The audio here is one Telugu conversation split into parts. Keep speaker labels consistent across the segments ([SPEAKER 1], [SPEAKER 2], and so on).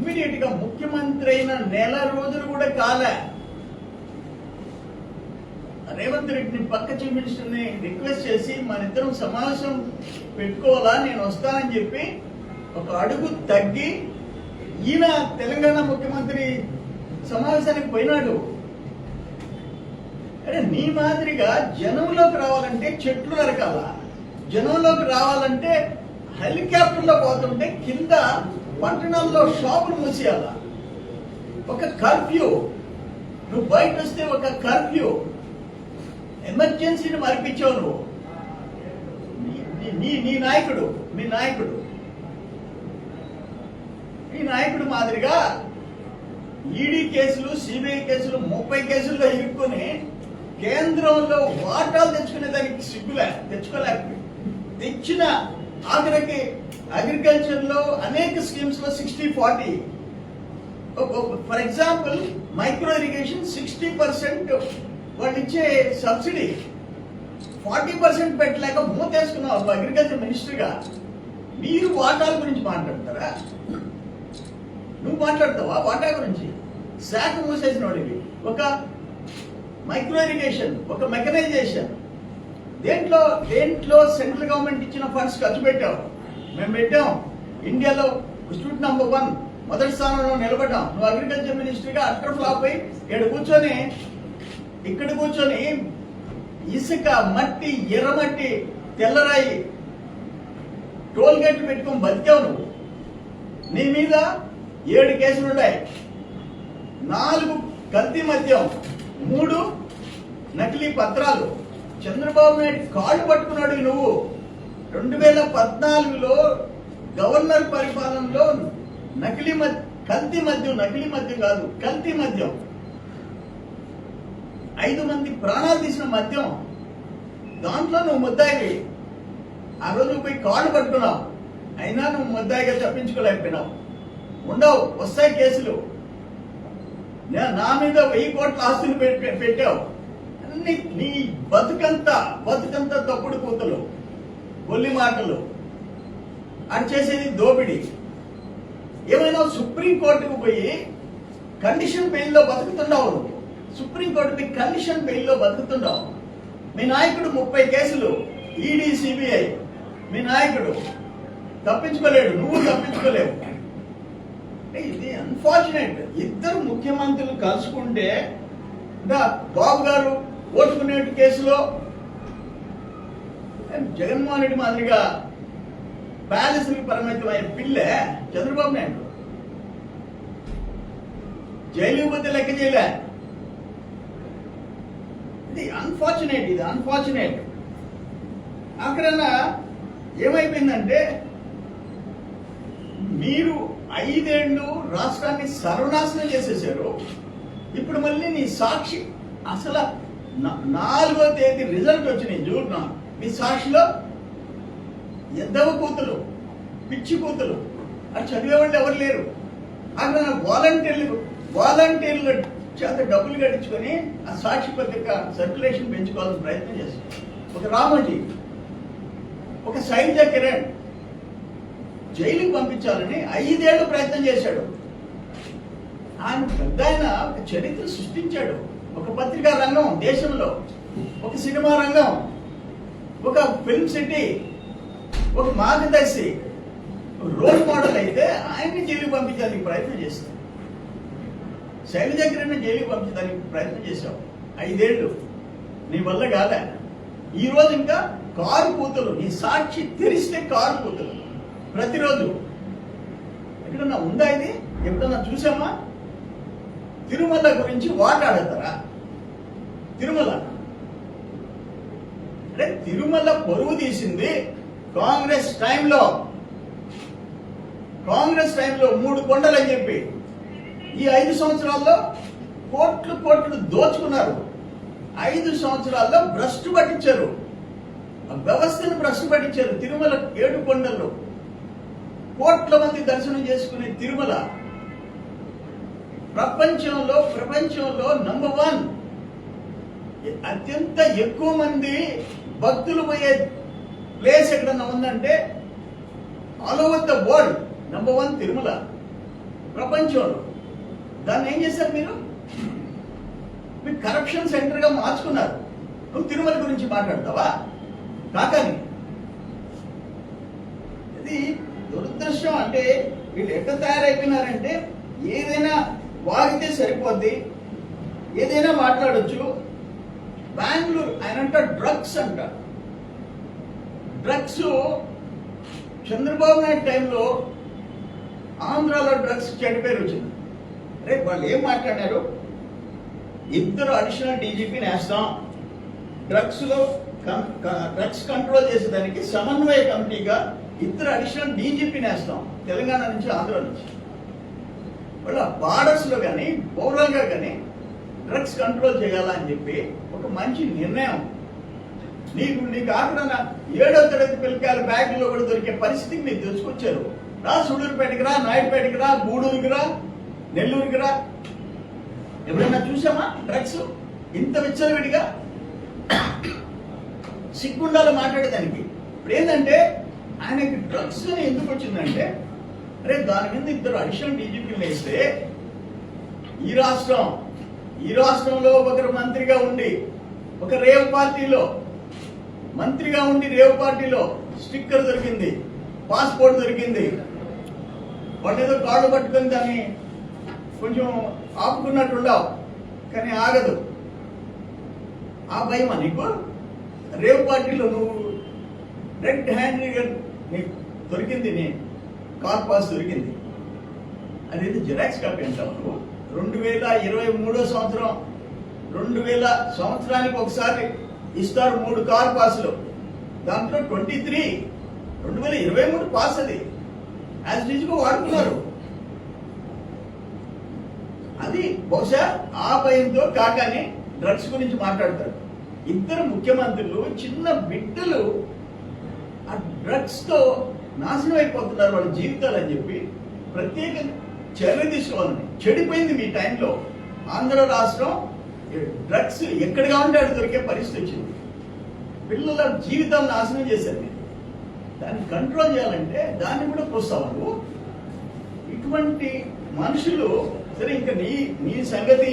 [SPEAKER 1] ఇమ్మీడియట్ గా ముఖ్యమంత్రి అయిన నెల రోజులు కూడా కాలే రేవంత్ రెడ్డిని పక్క చీఫ్ మినిస్టర్ ని రిక్వెస్ట్ చేసి మన ఇద్దరం సమావేశం పెట్టుకోవాలా, నేను వస్తానని చెప్పి ఒక అడుగు తగ్గి ఈయన తెలంగాణ ముఖ్యమంత్రి సమావేశానికి పోయినాడు. అరే నీ మాదిరిగా జనంలోకి రావాలంటే చెట్లు నరకాల, జనంలోకి రావాలంటే హెలికాప్టర్లో పోతుంటే కింద పట్టణాల్లో షాపులు మూసేయాల. ఒక కర్ఫ్యూ, నువ్వు బయట వస్తే ఒక కర్ఫ్యూ, ఎమర్జెన్సీని మరిపించావు నువ్వు. నీ నాయకుడు మీ నాయకుడు మాదిరిగా ఈడీ కేసులు, సిబిఐ కేసులు 30 కేసుల్లో ఇరుక్కుని కేంద్రంలో వాటాలు తెచ్చుకునే దానికి తెచ్చుకోలేకపోయి తెచ్చిన ఆఖరికి అగ్రికల్చర్ లో అనేక స్కీమ్స్ లో 60-40. ఫర్ ఎగ్జాంపుల్ మైక్రో ఇరిగేషన్ 60% వాళ్ళు ఇచ్చే సబ్సిడీ 40% పెట్టలేక మూతేసుకున్నావు అగ్రికల్చర్ మినిస్టర్ గా. మీరు వాటాల గురించి మాట్లాడతారా? నువ్వు మాట్లాడతావా వాటా గురించి? శాఖ మూసేసిన వాడివి. ఒక మైక్రో ఇరిగేషన్, ఒక మెకనైజేషన్, దేంట్లో సెంట్రల్ గవర్నమెంట్ ఇచ్చిన ఫండ్స్ ఖర్చు పెట్టావు. మేము పెట్టాం, ఇండియాలో స్టూడెంట్ నంబర్ 1 మొదటి స్థానంలో నిలబడ్డాం. నువ్వు అగ్రికల్చర్ మినిస్టర్ గా అటర్ ఫ్లాప్ అయి ఇక్కడ కూర్చొని ఇసుక, మట్టి, ఎర్రమట్టి, తెల్లరాయి, టోల్ గేట్లు పెట్టుకొని బతికావు నువ్వు. నీ మీద 7 కేసులున్నాయి, 4 కల్తీ మద్యం, 3 నకిలీ పత్రాలు. చంద్రబాబు నాయుడు కాళ్ళు పట్టుకున్నాడు నువ్వు. 2014లో గవర్నర్ పరిపాలనలో కల్తీ మద్యం కాదు, కల్తీ మద్యం 5 మంది ప్రాణాలు తీసిన మద్యం, దాంట్లో నువ్వు ముద్దాయి. ఆ రోజు పోయి కాళ్ళు పట్టుకున్నావు, అయినా నువ్వు ముద్దాయిగా తప్పించుకోలేకపోయినావు. ఉండవు, వస్తాయి కేసులు. నా మీద 1000 కోట్ల ఆస్తులు పెట్టావు. నీ బతుకంతా తప్పుడు కూతులు, గొల్లి మాటలు, అది చేసేది దోపిడీ. ఏమైనా సుప్రీంకోర్టుకు పోయి కండిషన్ బెయిల్లో బతుకుతున్నావు నువ్వు. Supreme court condition బెయిల్లో బతుకుతున్నావు. మీ నాయకుడు 30 కేసులు, ఈడీ, సిబిఐ. మీ నాయకుడు తప్పించుకోలేడు, నువ్వు తప్పించుకోలేవు. ఇది అన్ఫార్చునేట్. ఇద్దరు ముఖ్యమంత్రులు కలుసుకుంటే బాబు గారు ఓటుకునే కేసులో జగన్మోహన్ రెడ్డి మాదిరిగా ప్యాలెస్కి పరిమితమైన పిల్లే చంద్రబాబు నాయుడు. జైలు పోతే లెక్క చేయలే. ఇది అన్ఫార్చునేట్. అక్కడన్నా ఏమైపోయిందంటే, మీరు 5 ఏళ్ళు రాష్ట్రాన్ని సర్వనాశనం చేసేసారు. ఇప్పుడు మళ్ళీ నీ సాక్షి, అసలు 4వ తేదీ రిజల్ట్ వచ్చినాయి జూన్ 4. మీ సాక్షిలో ఎద్దవ కూతులు, పిచ్చి కూతులు, అది చదివేవాళ్ళు ఎవరు లేరు. అక్కడ వాలంటీర్ల చేత డబ్బులు కట్టించుకొని ఆ సాక్షి పత్రిక సర్క్యులేషన్ పెంచుకోవాలని ప్రయత్నం చేస్తారు. ఒక రామోజీ, ఒక శైలజ కిరణ్ జైలుకి పంపించాలని 5 ఏళ్ళు ప్రయత్నం చేశాడు. ఆయన పెద్ద ఒక చరిత్ర సృష్టించాడు. ఒక పత్రికా రంగం దేశంలో, ఒక సినిమా రంగం, ఒక ఫిల్మ్ సిటీ, ఒక మార్గదర్శి, రోల్ మోడల్ అయితే ఆయన్ని జైలుకి పంపించడానికి ప్రయత్నం చేస్తాం. శైలజ కిరణ్ జైలుకి పంపించడానికి ప్రయత్నం చేశావు 5 ఏళ్ళు. నీ వల్ల కాలే. ఈ రోజు ఇంకా కారు కూతులు, నీ సాక్షి తెరిస్తే కారు కూతులు ప్రతిరోజు. ఎక్కడన్నా ఉందా ఇది? ఎప్పుడన్నా చూసామా? తిరుమల గురించి వాటాడతారా? తిరుమల అంటే తిరుమల పరువు తీసింది కాంగ్రెస్ టైంలో 3 కొండలు అని చెప్పి ఈ 5 సంవత్సరాల్లో కోట్లు దోచుకున్నారు. 5 సంవత్సరాల్లో భ్రష్టు పట్టించారు, వ్యవస్థను భ్రష్టు పట్టించారు. తిరుమల 7 కొండల్లో కోట్ల మంది దర్శనం చేసుకునే తిరుమల ప్రపంచంలో నంబర్ 1, అత్యంత ఎక్కువ మంది భక్తులు పోయే ప్లేస్ ఎక్కడన్నా ఉందంటే all over the world number 1 Tirumala. ప్రపంచంలో. దాన్ని ఏం చేశారు మీరు కరప్షన్ సెంటర్గా మార్చుకున్నారు. నువ్వు తిరుమల గురించి మాట్లాడతావా? కాకని ఇది దురదృష్టం. అంటే వీళ్ళు ఎట్లా తయారైపోయినారంటే ఏదైనా వాగితే సరిపోద్ది, ఏదైనా మాట్లాడొచ్చు. బెంగళూరు ఆయన డ్రగ్స్ అంట. డ్రగ్స్ చంద్రబాబు నాయుడు టైంలో ఆంధ్రాలో డ్రగ్స్ చెడ్డ పేరు వచ్చింది. అరే వాళ్ళు ఏం మాట్లాడారు? ఇద్దరు అడిషనల్ డీజీపీని వేస్తాం, డ్రగ్స్ కంట్రోల్ చేసేదానికి సమన్వయ కమిటీగా ఇద్దరు అడిషనల్ డీజీపీని వేస్తాం, తెలంగాణ నుంచి ఆంధ్ర నుంచి. వాళ్ళ బార్డర్స్ లో కానీ ఓవరాల్ గా కానీ డ్రగ్స్ కంట్రోల్ చేయాలని చెప్పి ఒక మంచి నిర్ణయం. నీకు ఆఖరణ 7వ తరగతి పిల్లకాయల బ్యాగుల్లో కూడా దొరికే పరిస్థితికి మీరు తెచ్చుకొచ్చారు. రా సూడూరుపేటకి రా, నాయుడుపేటకి రా, గూడూరుకి రా, నెల్లూరుకి రా. ఎవరైనా చూసామా డ్రగ్స్ ఇంత విచ్చలవిడిగా? సిగ్గుండాలో మాట్లాడేదానికి. ఇప్పుడు ఏంటంటే ఆయనకి డ్రగ్స్ ఎందుకు వచ్చిందంటే, అరే దాని మీద ఇద్దరు అడిషనల్ డీజీపీలు వేస్తే ఈ రాష్ట్రంలో ఒకరు మంత్రిగా ఉండి, ఒక రేవ్ పార్టీలో మంత్రిగా ఉండి రేవ్ పార్టీలో స్టిక్కర్ దొరికింది, పాస్పోర్ట్ దొరికింది. వాడు ఏదో కాళ్ళు పట్టుకొని దాన్ని కొంచెం ఆపుకున్నట్టుండవు, కానీ ఆగదు. ఆ భయమా నీకు? రేవ్ పార్టీలో నువ్వు రెడ్ హ్యాండ్ నీకు దొరికింది, నీ కార్ పాస్ దొరికింది. అదేది జిరాక్స్ కాపీ అంటావు నువ్వు. 2023 సంవత్సరం 2000 సంవత్సరానికి ఒకసారి ఇస్తారు 3 కార్ పాసులు. దాంట్లో 2023 పాస్ అది యాజ్ గా వాడుతున్నారు. అది బహుశా ఆ భయంతో కాకని డ్రగ్స్ గురించి మాట్లాడతారు. ఇద్దరు ముఖ్యమంత్రులు చిన్న బిడ్డలు ఆ డ్రగ్స్ తో నాశనం అయిపోతున్నారు వాళ్ళ జీవితాలు అని చెప్పి ప్రత్యేక చర్య తీసుకోవాలని. చెడిపోయింది మీ టైంలో. ఆంధ్ర రాష్ట్రం డ్రగ్స్ ఎక్కడ కావాలంటే అక్కడ దొరికే పరిస్థితి వచ్చింది. పిల్లల జీవితాలను నాశనం చేశారు మీరు. దాన్ని కంట్రోల్ చేయాలంటే దాన్ని కూడా ప్రోత్సాహాలు. ఇటువంటి మనుషులు సరే. ఇంకా నీ సంగతి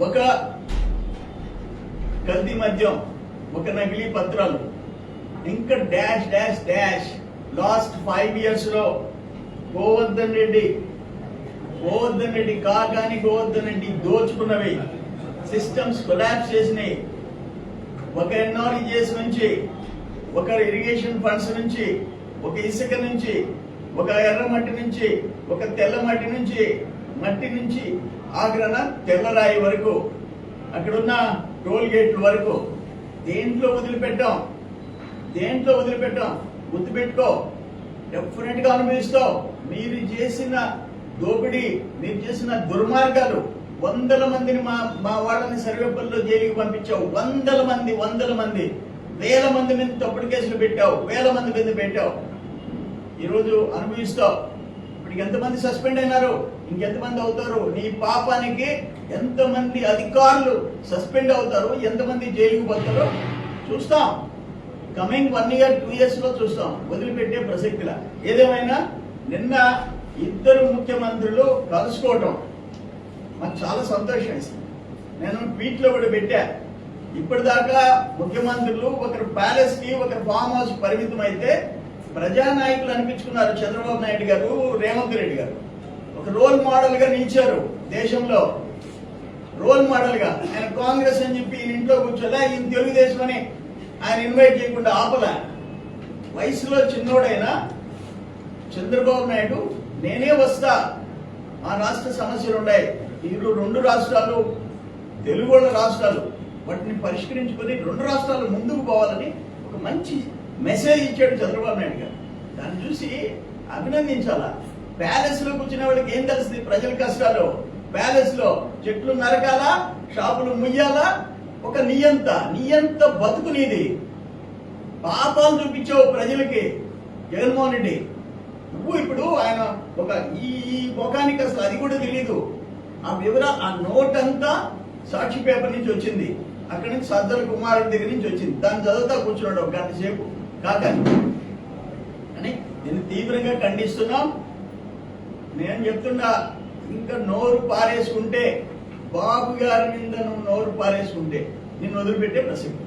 [SPEAKER 1] ఒక కల్తీ మద్యం, ఒక నకిలీ పత్రాలు, ఇంకా dash dash dash. Last 5 years లో గోవర్ధన్ రెడ్డి కాకాని గోవర్ధన్ రెడ్డి దోచుకున్నవి, సిస్టమ్స్ కొలాప్స్ చేసినాయి. ఒక ఎన్ఆర్ఈజేస్ నుంచి, ఒక ఇరిగేషన్ ఫండ్స్ నుంచి, ఒక ఇసుక నుంచి, ఒక ఎర్ర మట్టి నుంచి, ఒక తెల్ల మట్టి నుంచి ఆగ్రహణ తెల్లరాయి వరకు, అక్కడున్న టోల్ గేట్ల వరకు దేంట్లో వదిలిపెట్టాం. గుర్తుపెట్టుకో, డెఫినెట్ గా అనుభవిస్తావు. మీరు చేసిన దోపిడీ, మీరు చేసిన దుర్మార్గాలు. 100 మందిని మా వాళ్ళని సర్వేపల్లిలో జైలుకి పంపించావు. 100 మంది 1000 మంది మీద తప్పుడు కేసులు పెట్టావు, 1000 మంది మీద పెట్టావు. ఈరోజు అనుభవిస్తావు. ఇప్పటికి ఎంతమంది సస్పెండ్ అయినారు, ఇంకెంతమంది అవుతారు? నీ పాపానికి ఎంతమంది అధికారులు సస్పెండ్ అవుతారు, ఎంతమంది జైలుకు పోతారో చూస్తాం. కమింగ్ 1 year 2 years లో చూస్తాం. వదిలిపెట్టే ప్రసక్తిలా. ఏదేమైనా నిన్న ఇద్దరు ముఖ్యమంత్రులు కలుసుకోవటం మాకు చాలా సంతోషం వేసింది. నేను ట్వీట్ లో కూడా పెట్టా. ఇప్పటిదాకా ముఖ్యమంత్రులు ఒకరు ప్యాలెస్ కి, ఒకరు ఫామ్ హౌస్ పరిమితం అయితే ప్రజానాయకులు అనిపించుకున్నారు. చంద్రబాబు నాయుడు గారు, రేవంత్ రెడ్డి గారు ఒక రోల్ మోడల్ గా నిలిచారు. దేశంలో రోల్ మోడల్ గా. ఆయన కాంగ్రెస్ అని చెప్పి ఈయన ఇంట్లో కూర్చోలే, ఈయన తెలుగుదేశం అని ఆయన ఇన్వైట్ చేయకుండా ఆపలే. వయసులో చిన్నోడైనా చంద్రబాబు నాయుడు నేనే వస్తా, మా రాష్ట్ర సమస్యలు ఉన్నాయి, ఈ 2 రాష్ట్రాలు తెలుగు వాళ్ళ రాష్ట్రాలు, వాటిని పరిష్కరించుకొని 2 రాష్ట్రాలు ముందుకు పోవాలని ఒక మంచి మెసేజ్ ఇచ్చాడు చంద్రబాబు నాయుడు గారు. దాన్ని చూసి అభినందించాలా. ప్యాలెస్ లో కూర్చునే వాళ్ళకి ఏం తెలుస్తుంది ప్రజల కష్టాలు? ప్యాలెస్ లో చెట్లు నరకాలా, షాపులు ముయ్యాలా? ఒక నియంత బతుకు నీది. పాపాలు చూపించావు ప్రజలకి జగన్మోహన్ రెడ్డి. నువ్వు ఇప్పుడు ఆయన ఒక ఈ ముఖానికి అసలు అది కూడా తెలీదు. ఆ వివరాలు, ఆ నోట్ అంతా సాక్షి పేపర్ నుంచి వచ్చింది, అక్కడి నుంచి సజ్జల కుమారుడి దగ్గర నుంచి వచ్చింది. దాన్ని చదువుతా కూర్చున్నాడు ఒక గంట సేపు. కాకని అని దీన్ని తీవ్రంగా ఖండిస్తున్నాం. నేను చెప్తున్నా, ఇంకా నోరు పారేసుకుంటే, బాబు గారి మీద నువ్వు నోరు పారేసుకుంటే నిన్ను వదిలిపెట్టే ప్రసక్తి.